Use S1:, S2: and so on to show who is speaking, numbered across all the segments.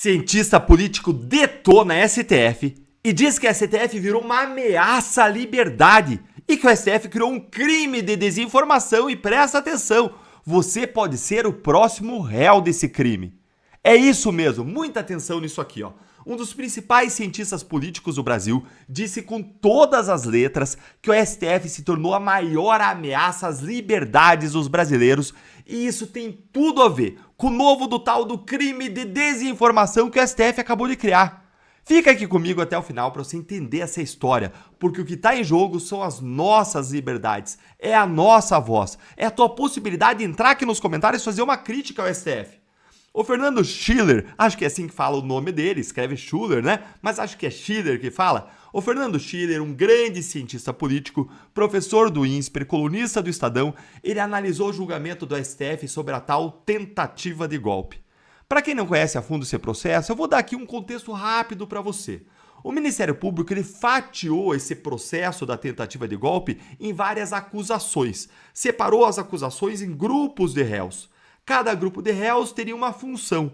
S1: Cientista político detona a STF e diz que a STF virou uma ameaça à liberdade e que o STF criou um crime de desinformação. E presta atenção, você pode ser o próximo réu desse crime. É isso mesmo, muita atenção nisso aqui, ó. Um dos principais cientistas políticos do Brasil disse com todas as letras que o STF se tornou a maior ameaça às liberdades dos brasileiros, e isso tem tudo a ver com o novo do tal do crime de desinformação que o STF acabou de criar. Fica aqui comigo até o final para você entender essa história, porque o que está em jogo são as nossas liberdades, é a nossa voz, é a tua possibilidade de entrar aqui nos comentários e fazer uma crítica ao STF. O Fernando Schiller, acho que é assim que fala o nome dele, escreve Schuller, né? Mas acho que é Schiller que fala. O Fernando Schiller, um grande cientista político, professor do INSPER, colunista do Estadão, ele analisou o julgamento do STF sobre a tal tentativa de golpe. Para quem não conhece a fundo esse processo, eu vou dar aqui um contexto rápido para você. O Ministério Público ele fatiou esse processo da tentativa de golpe em várias acusações, separou as acusações em grupos de réus. Cada grupo de réus teria uma função.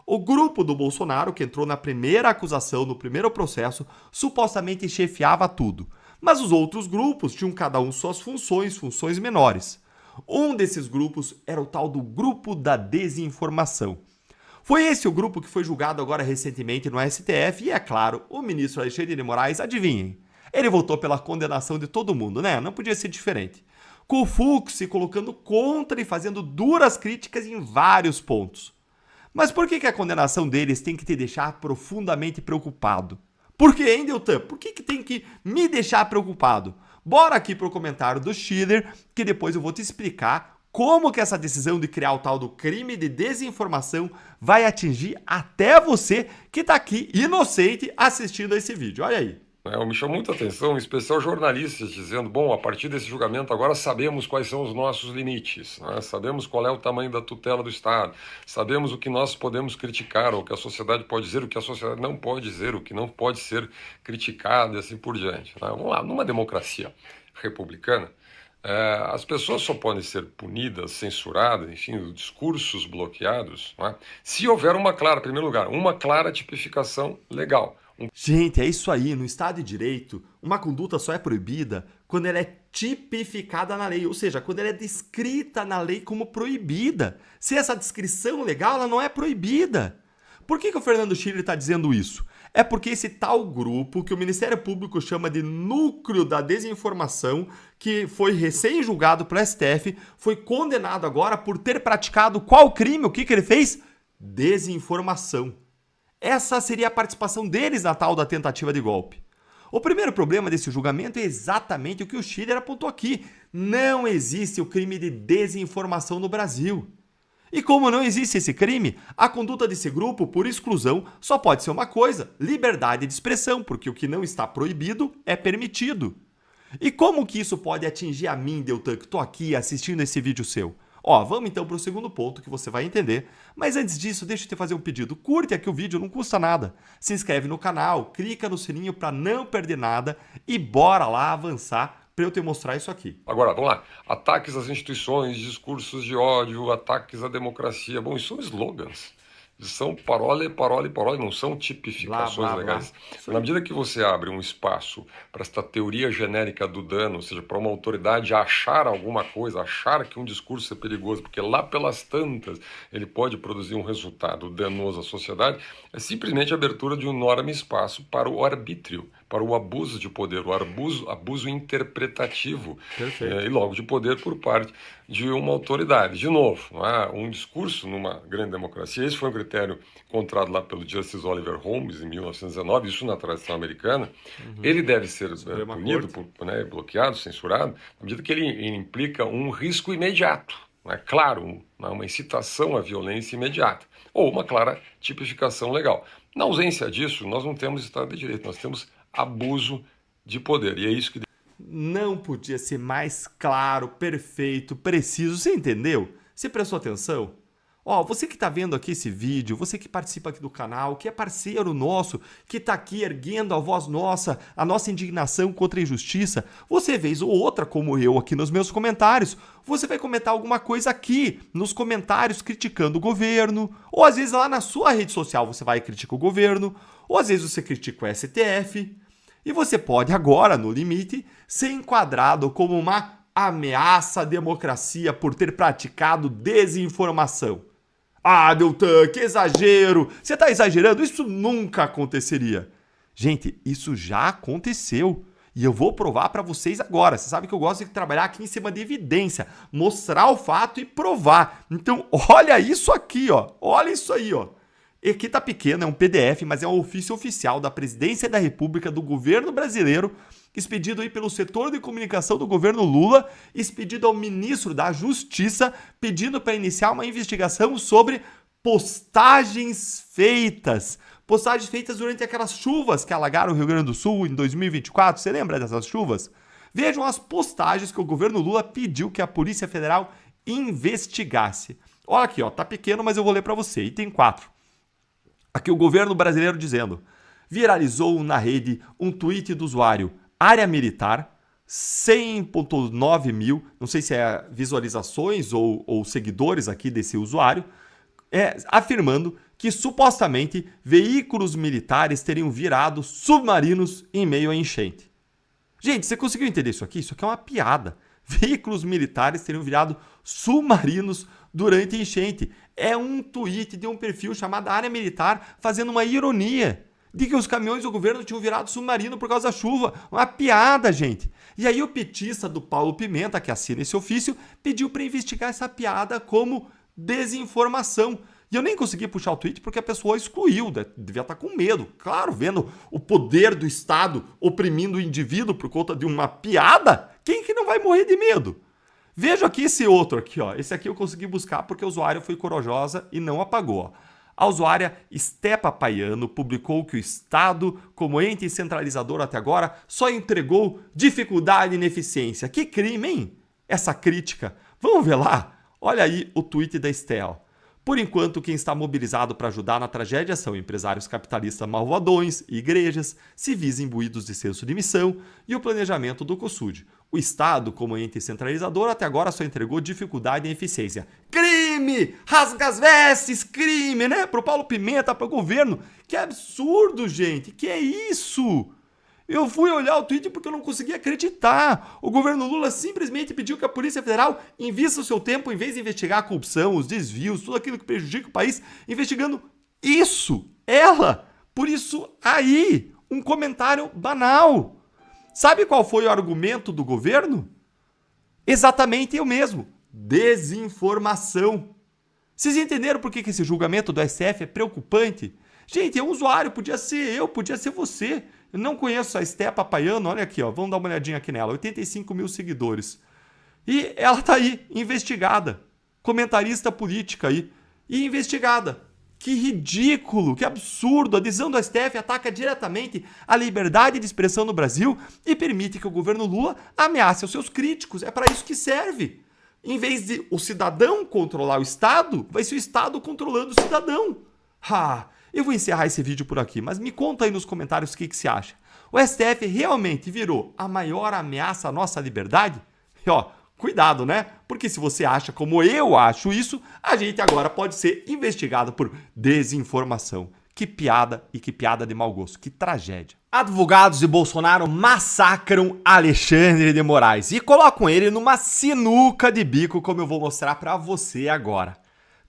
S1: O grupo do Bolsonaro, que entrou na primeira acusação, no primeiro processo, supostamente chefiava tudo. Mas os outros grupos tinham cada um suas funções menores. Um desses grupos era o tal do grupo da desinformação. Foi esse o grupo que foi julgado agora recentemente no STF e, é claro, o ministro Alexandre de Moraes, adivinhem, ele votou pela condenação de todo mundo, né? Não podia ser diferente. Com o Fux se colocando contra e fazendo duras críticas em vários pontos. Mas por que a condenação deles tem que te deixar profundamente preocupado? Por que, hein, Deltan? Por que tem que me deixar preocupado? Bora aqui pro comentário do Schiller, que depois eu vou te explicar como que essa decisão de criar o tal do crime de desinformação vai atingir até você que tá aqui inocente assistindo a esse vídeo. Olha aí.
S2: Me chamou muita atenção, em especial jornalistas, dizendo, bom, a partir desse julgamento agora sabemos quais são os nossos limites, né? Sabemos qual é o tamanho da tutela do Estado, sabemos o que nós podemos criticar, o que a sociedade pode dizer, o que a sociedade não pode dizer, o que não pode ser criticado e assim por diante, né? Vamos lá, numa democracia republicana, as pessoas só podem ser punidas, censuradas, enfim, discursos bloqueados, né? Se houver uma clara, em primeiro lugar, uma clara tipificação legal.
S1: Gente, é isso aí. No Estado de Direito, uma conduta só é proibida quando ela é tipificada na lei, ou seja, quando ela é descrita na lei como proibida. Se essa descrição legal, ela não é proibida. Por que o Fernando Schiller está dizendo isso? É porque esse tal grupo, que o Ministério Público chama de núcleo da desinformação, que foi recém-julgado pelo STF, foi condenado agora por ter praticado qual crime? O que ele fez? Desinformação. Essa seria a participação deles na tal da tentativa de golpe. O primeiro problema desse julgamento é exatamente o que o Schiller apontou aqui. Não existe o crime de desinformação no Brasil. E como não existe esse crime, a conduta desse grupo, por exclusão, só pode ser uma coisa: liberdade de expressão, porque o que não está proibido é permitido. E como que isso pode atingir a mim, Deltan, que estou aqui assistindo esse vídeo seu? Ó, vamos então para o segundo ponto que você vai entender. Mas antes disso, deixa eu te fazer um pedido. Curte aqui o vídeo, não custa nada. Se inscreve no canal, clica no sininho para não perder nada e bora lá avançar para eu te mostrar isso aqui.
S2: Agora, vamos lá. Ataques às instituições, discursos de ódio, ataques à democracia. Bom, isso são slogans. São parole, não são tipificações legais. Na medida que você abre um espaço para esta teoria genérica do dano, ou seja, para uma autoridade achar alguma coisa, achar que um discurso é perigoso, porque lá pelas tantas ele pode produzir um resultado danoso à sociedade, é simplesmente a abertura de um enorme espaço para o arbítrio, para o abuso de poder, o abuso interpretativo e logo de poder por parte de uma autoridade. De novo, não é? Um discurso numa grande democracia, esse foi um critério encontrado lá pelo Justice Oliver Holmes em 1919, isso na tradição americana, ele deve ser punido, bloqueado, censurado, na medida que ele implica um risco imediato, não é? Claro, uma incitação à violência imediata, ou uma clara tipificação legal. Na ausência disso, nós não temos Estado de Direito, nós temos abuso de poder, e é isso que...
S1: Não podia ser mais claro, perfeito, preciso. Você entendeu? Você prestou atenção? Ó, você que está vendo aqui esse vídeo, você que participa aqui do canal, que é parceiro nosso, que está aqui erguendo a voz nossa, a nossa indignação contra a injustiça, você vez ou outra, como eu aqui nos meus comentários, você vai comentar alguma coisa aqui nos comentários criticando o governo, ou às vezes lá na sua rede social você vai criticar o governo, ou às vezes você critica o STF, e você pode agora, no limite, ser enquadrado como uma ameaça à democracia por ter praticado desinformação. Ah, Deltan, que exagero! Você está exagerando? Isso nunca aconteceria. Gente, isso já aconteceu. E eu vou provar para vocês agora. Você sabe que eu gosto de trabalhar aqui em cima de evidência. Mostrar o fato e provar. Então, olha isso aqui, ó. Olha isso aí, ó. Aqui tá pequeno, é um PDF, mas é um ofício oficial da Presidência da República do governo brasileiro, expedido aí pelo setor de comunicação do governo Lula, expedido ao ministro da Justiça, pedindo para iniciar uma investigação sobre postagens feitas durante aquelas chuvas que alagaram o Rio Grande do Sul em 2024. Você lembra dessas chuvas? Vejam as postagens que o governo Lula pediu que a Polícia Federal investigasse. Olha aqui, ó, tá pequeno, mas eu vou ler para você. Item 4. Aqui o governo brasileiro dizendo: viralizou na rede um tweet do usuário Área Militar, 100.9 mil, não sei se é visualizações ou seguidores aqui desse usuário, afirmando que supostamente veículos militares teriam virado submarinos em meio à enchente. Gente, você conseguiu entender isso aqui? Isso aqui é uma piada. Veículos militares teriam virado submarinos durante a enchente. É um tweet de um perfil chamado Área Militar fazendo uma ironia de que os caminhões do governo tinham virado submarino por causa da chuva. Uma piada, gente. E aí o petista do Paulo Pimenta, que assina esse ofício, pediu para investigar essa piada como desinformação. E eu nem consegui puxar o tweet porque a pessoa excluiu, devia estar com medo. Claro, vendo o poder do Estado oprimindo o indivíduo por conta de uma piada, quem que não vai morrer de medo? Veja aqui esse outro aqui, ó. Esse aqui eu consegui buscar porque o usuário foi corajosa e não apagou. A usuária Stepa Paiano publicou que o Estado, como ente centralizador até agora, só entregou dificuldade e ineficiência. Que crime, hein? Essa crítica. Vamos ver lá? Olha aí o tweet da Estel. Por enquanto, quem está mobilizado para ajudar na tragédia são empresários capitalistas malvadões, igrejas, civis imbuídos de senso de missão e o planejamento do COSUD. O Estado, como ente centralizador, até agora só entregou dificuldade e eficiência. Crime! Rasga as vestes! Crime, né? Pro Paulo Pimenta, pro governo. Que absurdo, gente! Que é isso? Eu fui olhar o tweet porque eu não conseguia acreditar. O governo Lula simplesmente pediu que a Polícia Federal invista o seu tempo, em vez de investigar a corrupção, os desvios, tudo aquilo que prejudica o país, investigando isso, ela. Por isso, aí, um comentário banal. Sabe qual foi o argumento do governo? Exatamente eu mesmo. Desinformação. Vocês entenderam por que esse julgamento do STF é preocupante? Gente, é um usuário, podia ser eu, podia ser você. Eu não conheço a Stepa Paiano, olha aqui, ó, vamos dar uma olhadinha aqui nela, 85 mil seguidores. E ela tá aí, investigada, comentarista política aí, e investigada. Que ridículo, que absurdo, a decisão do STF ataca diretamente a liberdade de expressão no Brasil e permite que o governo Lula ameace os seus críticos, é para isso que serve. Em vez de o cidadão controlar o Estado, vai ser o Estado controlando o cidadão. Eu vou encerrar esse vídeo por aqui, mas me conta aí nos comentários o que você acha. O STF realmente virou a maior ameaça à nossa liberdade? E ó, cuidado, né? Porque se você acha como eu acho isso, a gente agora pode ser investigado por desinformação. Que piada e que piada de mau gosto, que tragédia. Advogados de Bolsonaro massacram Alexandre de Moraes e colocam ele numa sinuca de bico, como eu vou mostrar pra você agora.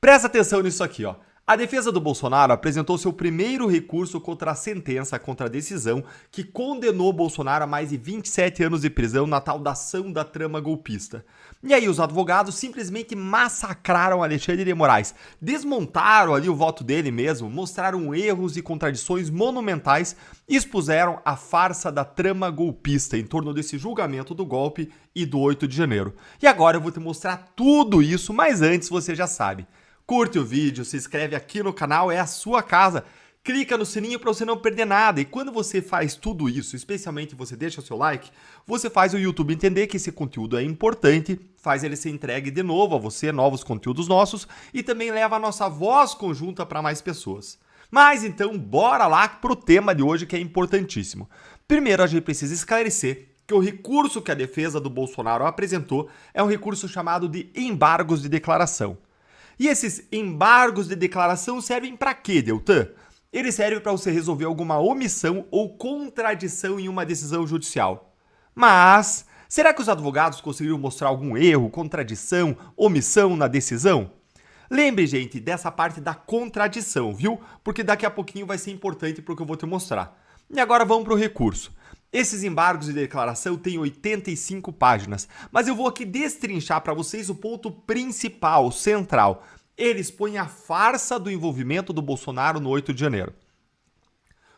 S1: Presta atenção nisso aqui, ó. A defesa do Bolsonaro apresentou seu primeiro recurso contra a sentença, contra a decisão que condenou Bolsonaro a mais de 27 anos de prisão na tal da ação da trama golpista. E aí os advogados simplesmente massacraram Alexandre de Moraes, desmontaram ali o voto dele mesmo, mostraram erros e contradições monumentais e expuseram a farsa da trama golpista em torno desse julgamento do golpe e do 8 de janeiro. E agora eu vou te mostrar tudo isso, mas antes você já sabe. Curte o vídeo, se inscreve aqui no canal, é a sua casa. clica no sininho para você não perder nada. E quando você faz tudo isso, especialmente você deixa o seu like, você faz o YouTube entender que esse conteúdo é importante, faz ele ser entregue de novo a você, novos conteúdos nossos, e também leva a nossa voz conjunta para mais pessoas. Mas então, bora lá pro tema de hoje que é importantíssimo. Primeiro, a gente precisa esclarecer que o recurso que a defesa do Bolsonaro apresentou é um recurso chamado de embargos de declaração. E esses embargos de declaração servem para quê, Deltan? Eles servem para você resolver alguma omissão ou contradição em uma decisão judicial. Mas, será que os advogados conseguiram mostrar algum erro, contradição, omissão na decisão? Lembre, gente, dessa parte da contradição, viu? Porque daqui a pouquinho vai ser importante para o que eu vou te mostrar. E agora vamos para o recurso. Esses embargos de declaração têm 85 páginas, mas eu vou aqui destrinchar para vocês o ponto principal, central. Eles põem a farsa do envolvimento do Bolsonaro no 8 de janeiro.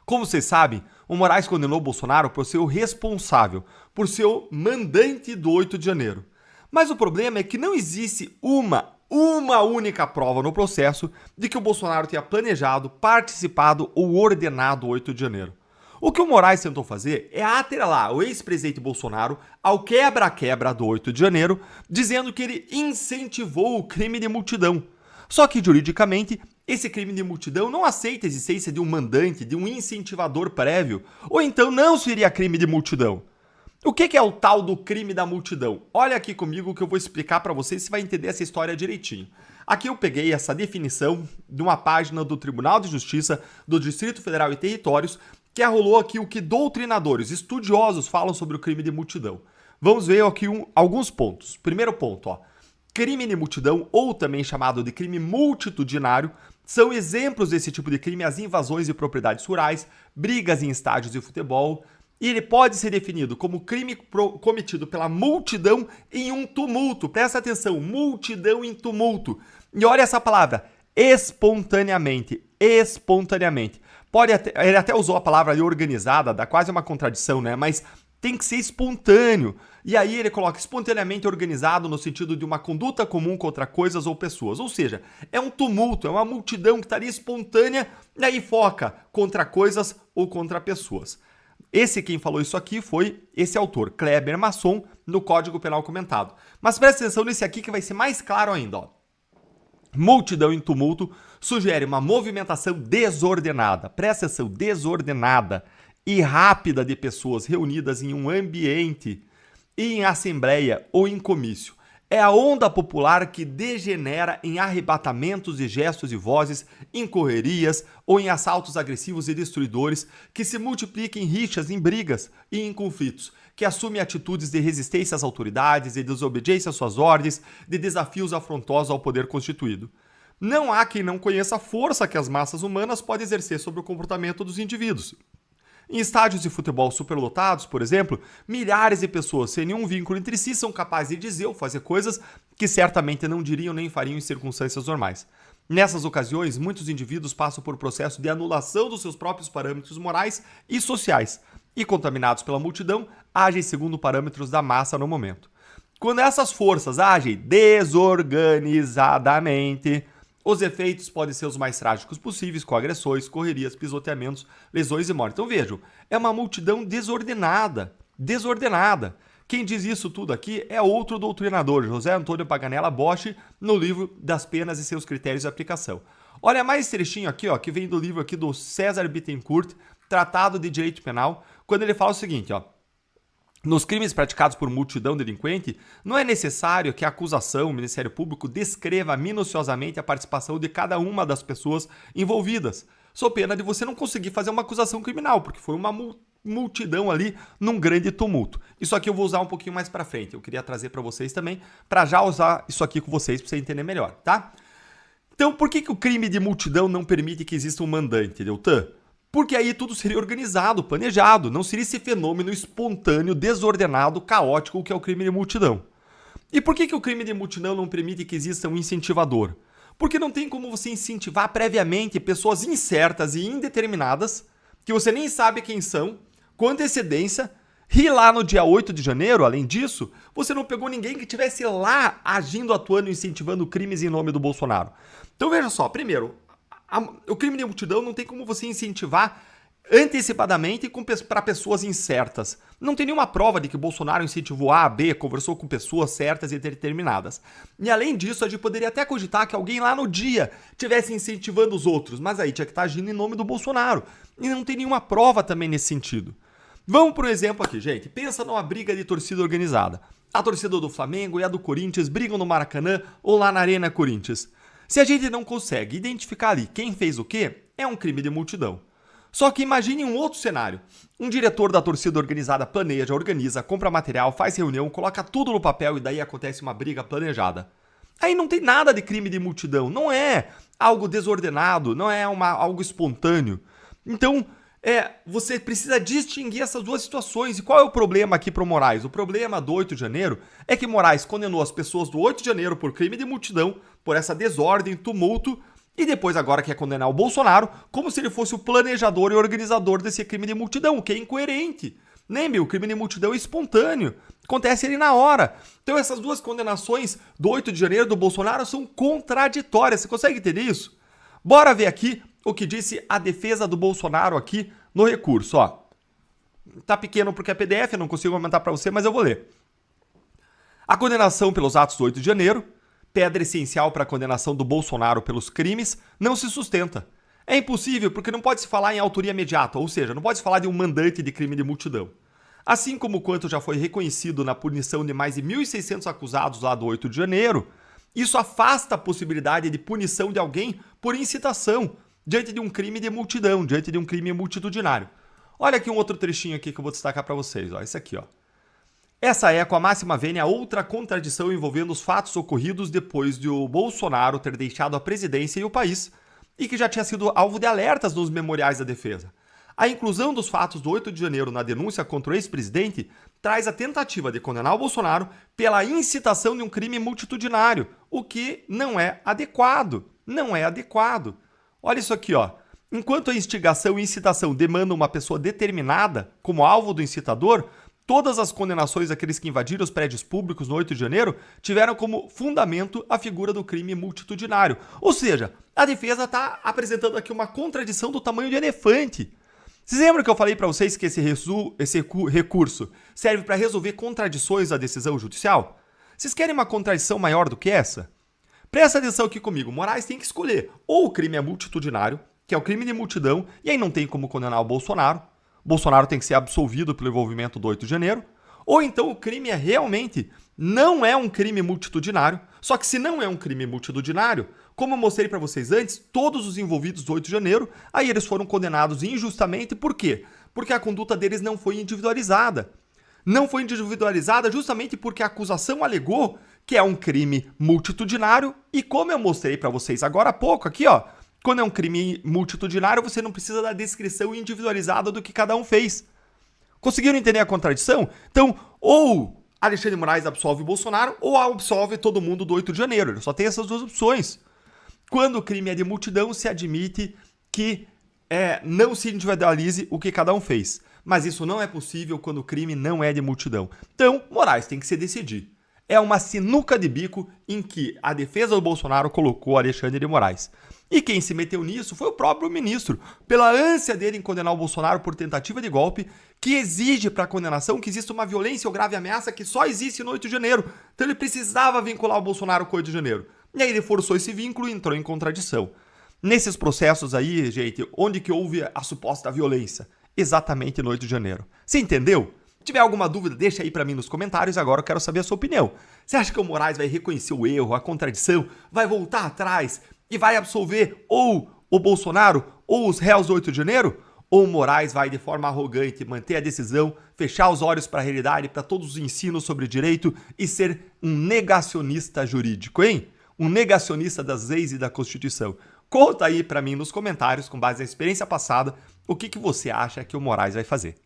S1: Como vocês sabem, o Moraes condenou o Bolsonaro por ser o responsável, por ser o mandante do 8 de janeiro. Mas o problema é que não existe uma única prova no processo de que o Bolsonaro tenha planejado, participado ou ordenado o 8 de janeiro. O que o Moraes tentou fazer é atrelar o ex-presidente Bolsonaro ao quebra-quebra do 8 de janeiro, dizendo que ele incentivou o crime de multidão. Só que, juridicamente, esse crime de multidão não aceita a existência de um mandante, de um incentivador prévio, ou então não seria crime de multidão. O que é o tal do crime da multidão? Olha aqui comigo que eu vou explicar para vocês, você vai entender essa história direitinho. Aqui eu peguei essa definição de uma página do Tribunal de Justiça do Distrito Federal e Territórios, que arrolou aqui o que doutrinadores, estudiosos falam sobre o crime de multidão. Vamos ver aqui alguns pontos. Primeiro ponto, ó. Crime de multidão, ou também chamado de crime multitudinário, são exemplos desse tipo de crime as invasões de propriedades rurais, brigas em estádios de futebol, e ele pode ser definido como crime cometido pela multidão em um tumulto. Presta atenção, multidão em tumulto. E olha essa palavra, espontaneamente, espontaneamente. Ele até usou a palavra ali organizada, dá quase uma contradição, né? Mas tem que ser espontâneo. E aí ele coloca espontaneamente organizado no sentido de uma conduta comum contra coisas ou pessoas. Ou seja, é um tumulto, é uma multidão que estaria espontânea e aí foca contra coisas ou contra pessoas. Quem falou isso aqui foi esse autor, Kleber Masson, no Código Penal comentado. Mas presta atenção nesse aqui que vai ser mais claro ainda, ó. Multidão em tumulto sugere uma movimentação desordenada, presta atenção, desordenada e rápida de pessoas reunidas em um ambiente, em assembleia ou em comício. É a onda popular que degenera em arrebatamentos de gestos e vozes, em correrias ou em assaltos agressivos e destruidores, que se multiplica em rixas, em brigas e em conflitos, que assume atitudes de resistência às autoridades, de desobediência às suas ordens, de desafios afrontosos ao poder constituído. Não há quem não conheça a força que as massas humanas podem exercer sobre o comportamento dos indivíduos. Em estádios de futebol superlotados, por exemplo, milhares de pessoas sem nenhum vínculo entre si são capazes de dizer ou fazer coisas que certamente não diriam nem fariam em circunstâncias normais. Nessas ocasiões, muitos indivíduos passam por processo de anulação dos seus próprios parâmetros morais e sociais, e contaminados pela multidão, agem segundo parâmetros da massa no momento. Quando essas forças agem desorganizadamente, os efeitos podem ser os mais trágicos possíveis, com agressões, correrias, pisoteamentos, lesões e morte. Então vejam, é uma multidão desordenada, desordenada. Quem diz isso tudo aqui é outro doutrinador, José Antônio Paganella Bosch, no livro Das Penas e seus critérios de aplicação. Olha mais esse trechinho aqui, ó, que vem do livro aqui do César Bittencourt, Tratado de Direito Penal, quando ele fala o seguinte, ó. Nos crimes praticados por multidão delinquente, não é necessário que a acusação, o Ministério Público, descreva minuciosamente a participação de cada uma das pessoas envolvidas, sob pena de você não conseguir fazer uma acusação criminal, porque foi uma multidão ali num grande tumulto. Isso aqui eu vou usar um pouquinho mais pra frente, eu queria trazer pra vocês também, pra já usar isso aqui com vocês, pra você entender melhor, tá? Então, por que o crime de multidão não permite que exista um mandante, Deltan? Porque aí tudo seria organizado, planejado, não seria esse fenômeno espontâneo, desordenado, caótico que é o crime de multidão. E por que o crime de multidão não permite que exista um incentivador? Porque não tem como você incentivar previamente pessoas incertas e indeterminadas, que você nem sabe quem são, com antecedência, e lá no dia 8 de janeiro, além disso, você não pegou ninguém que estivesse lá agindo, atuando, incentivando crimes em nome do Bolsonaro. Então veja só, primeiro, o crime de multidão não tem como você incentivar antecipadamente para pessoas incertas. Não tem nenhuma prova de que Bolsonaro incentivou A, B, conversou com pessoas certas e determinadas. E além disso, a gente poderia até cogitar que alguém lá no dia estivesse incentivando os outros, mas aí tinha que estar agindo em nome do Bolsonaro. E não tem nenhuma prova também nesse sentido. Vamos por um exemplo aqui, gente. Pensa numa briga de torcida organizada. A torcida do Flamengo e a do Corinthians brigam no Maracanã ou lá na Arena Corinthians. Se a gente não consegue identificar ali quem fez o quê, é um crime de multidão. Só que imagine um outro cenário. Um diretor da torcida organizada planeja, organiza, compra material, faz reunião, coloca tudo no papel e daí acontece uma briga planejada. Aí não tem nada de crime de multidão, não é algo desordenado, não é algo espontâneo. Então, você precisa distinguir essas duas situações. E qual é o problema aqui para o Moraes? O problema do 8 de janeiro é que Moraes condenou as pessoas do 8 de janeiro por crime de multidão, por essa desordem, tumulto, e depois agora quer condenar o Bolsonaro como se ele fosse o planejador e organizador desse crime de multidão, o que é incoerente. Lembre, o crime de multidão é espontâneo, acontece ali na hora. Então essas duas condenações do 8 de janeiro do Bolsonaro são contraditórias, você consegue entender isso? Bora ver aqui o que disse a defesa do Bolsonaro aqui no recurso, ó. Tá pequeno porque é PDF, eu não consigo aumentar para você, mas eu vou ler. A condenação pelos atos do 8 de janeiro, pedra essencial para a condenação do Bolsonaro pelos crimes, não se sustenta. É impossível porque não pode se falar em autoria imediata, ou seja, não pode se falar de um mandante de crime de multidão. Assim como quanto já foi reconhecido na punição de mais de 1.600 acusados lá do 8 de janeiro, isso afasta a possibilidade de punição de alguém por incitação, diante de um crime de multidão, diante de um crime multitudinário. Olha aqui um outro trechinho aqui que eu vou destacar para vocês, ó, esse aqui, ó. Essa é, com a máxima vênia, outra contradição envolvendo os fatos ocorridos depois de o Bolsonaro ter deixado a presidência e o país, e que já tinha sido alvo de alertas nos memoriais da defesa. A inclusão dos fatos do 8 de janeiro na denúncia contra o ex-presidente traz a tentativa de condenar o Bolsonaro pela incitação de um crime multitudinário, o que não é adequado. Não é adequado. Olha isso aqui, ó. Enquanto a instigação e incitação demandam uma pessoa determinada como alvo do incitador, todas as condenações daqueles que invadiram os prédios públicos no 8 de janeiro tiveram como fundamento a figura do crime multitudinário. Ou seja, a defesa está apresentando aqui uma contradição do tamanho de elefante. Vocês lembram que eu falei para vocês que esse recurso serve para resolver contradições da decisão judicial? Vocês querem uma contradição maior do que essa? Presta atenção aqui comigo. Moraes tem que escolher. Ou o crime é multitudinário, que é o crime de multidão, e aí não tem como condenar o Bolsonaro. Bolsonaro tem que ser absolvido pelo envolvimento do 8 de janeiro, ou então o crime realmente não é um crime multitudinário, só que se não é um crime multitudinário, como eu mostrei para vocês antes, todos os envolvidos do 8 de janeiro, aí eles foram condenados injustamente, por quê? Porque a conduta deles não foi individualizada. Não foi individualizada justamente porque a acusação alegou que é um crime multitudinário, e como eu mostrei para vocês agora há pouco aqui, ó, quando é um crime multitudinário, você não precisa da descrição individualizada do que cada um fez. Conseguiram entender a contradição? Então, ou Alexandre de Moraes absolve o Bolsonaro, ou absolve todo mundo do 8 de janeiro. Ele só tem essas duas opções. Quando o crime é de multidão, se admite que não se individualize o que cada um fez. Mas isso não é possível quando o crime não é de multidão. Então, Moraes tem que se decidir. É uma sinuca de bico em que a defesa do Bolsonaro colocou Alexandre de Moraes. E quem se meteu nisso foi o próprio ministro, pela ânsia dele em condenar o Bolsonaro por tentativa de golpe, que exige para a condenação que exista uma violência ou grave ameaça que só existe no 8 de janeiro. Então ele precisava vincular o Bolsonaro com o 8 de janeiro. E aí ele forçou esse vínculo e entrou em contradição. Nesses processos aí, gente, onde que houve a suposta violência? Exatamente no 8 de janeiro. Você entendeu? Se tiver alguma dúvida, deixa aí pra mim nos comentários, agora eu quero saber a sua opinião. Você acha que o Moraes vai reconhecer o erro, a contradição, vai voltar atrás e vai absolver ou o Bolsonaro ou os réus do 8 de janeiro? Ou o Moraes vai de forma arrogante manter a decisão, fechar os olhos para a realidade, para todos os ensinos sobre direito e ser um negacionista jurídico, hein? Um negacionista das leis e da Constituição. Conta aí pra mim nos comentários, com base na experiência passada, o que você acha que o Moraes vai fazer.